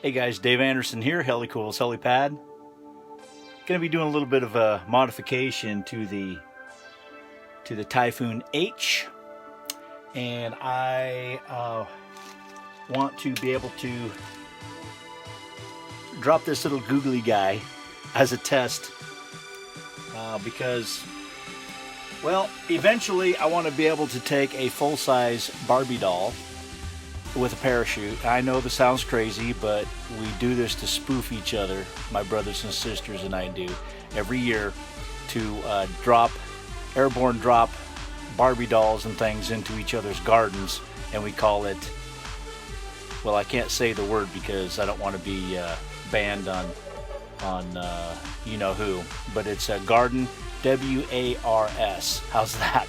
Hey guys, Dave Anderson here, Helicool's Helipad. Going to be doing a little bit of a modification to the Typhoon H, and I want to be able to drop this little googly guy as a test because, well, eventually I want to be able to take a full-size Barbie doll with a parachute. I know this sounds crazy, but we do this to spoof each other, my brothers and sisters and I do, every year to airborne drop Barbie dolls and things into each other's gardens, and we call it, well, I can't say the word because I don't want to be banned on you know who, but it's a garden, W-A-R-S. How's that?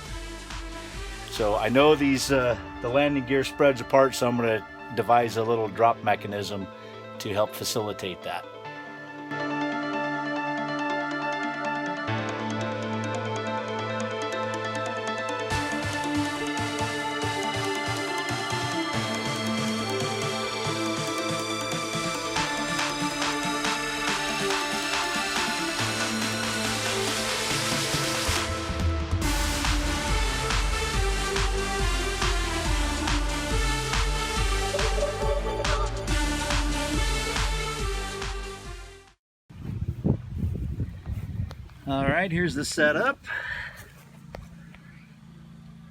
So I know the landing gear spreads apart, so I'm going to devise a little drop mechanism to help facilitate that. Alright, here's the setup.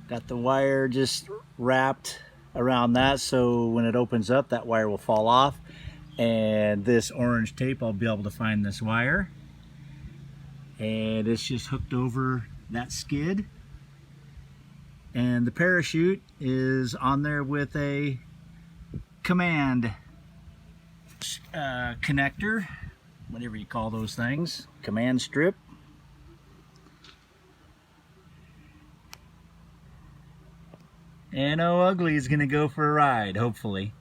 Got the wire just wrapped around that, so when it opens up that wire will fall off, and this orange tape, I'll be able to find this wire, and it's just hooked over that skid, and the parachute is on there with a command connector, whatever you call those things, command strip. And Oh Ugly is going to go for a ride, hopefully.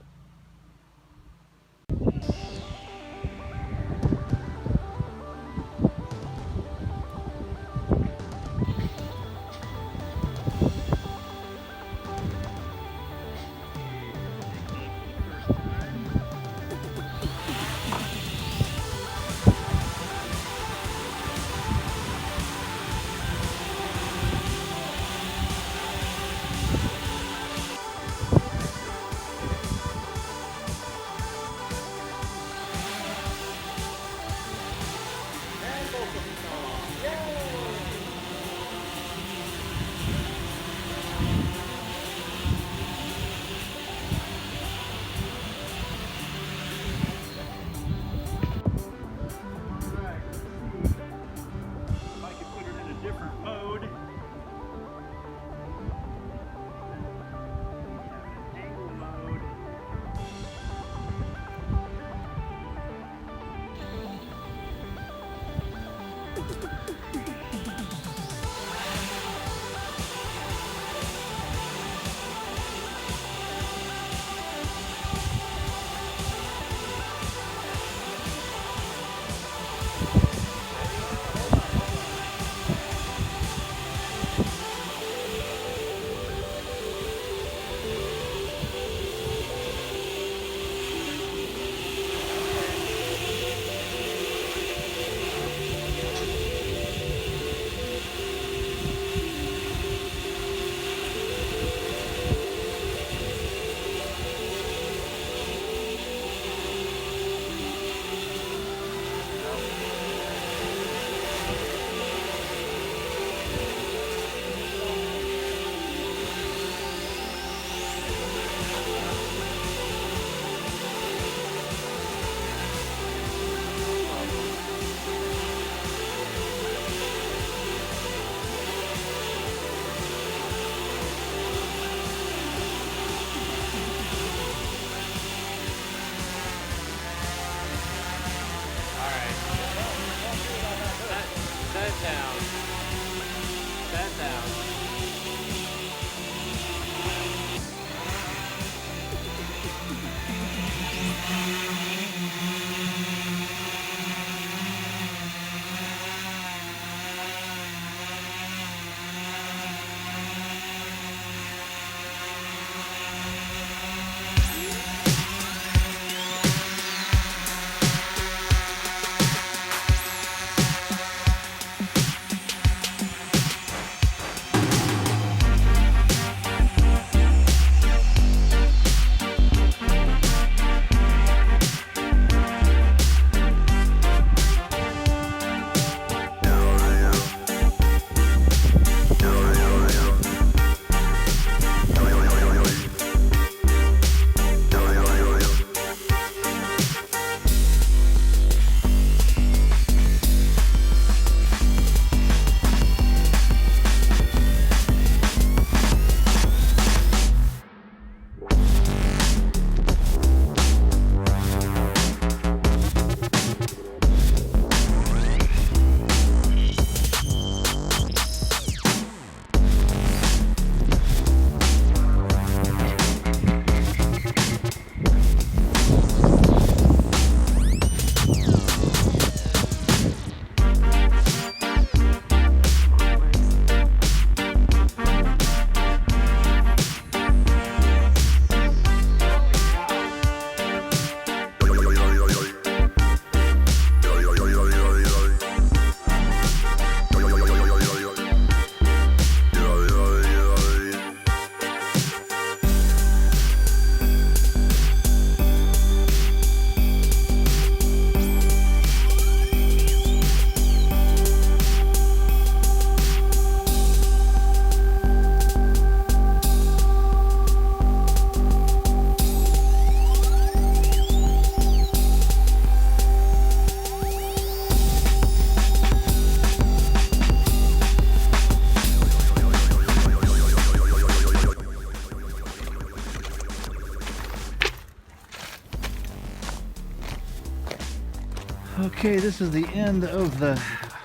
Okay, this is the end of the...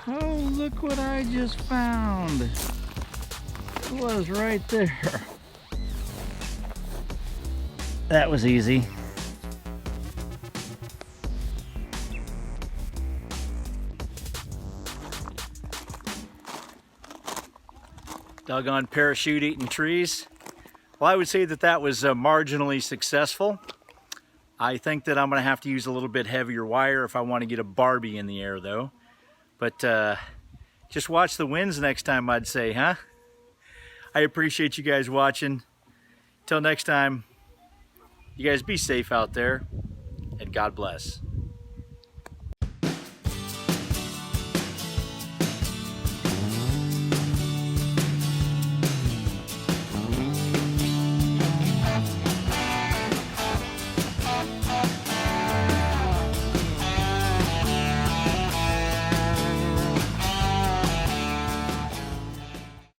Oh, look what I just found. It was right there. That was easy. Doggone parachute eating trees. Well, I would say that that was marginally successful. I think that I'm going to have to use a little bit heavier wire if I want to get a Barbie in the air though. But just watch the winds next time, I'd say, huh? I appreciate you guys watching. Till next time, you guys be safe out there, and God bless.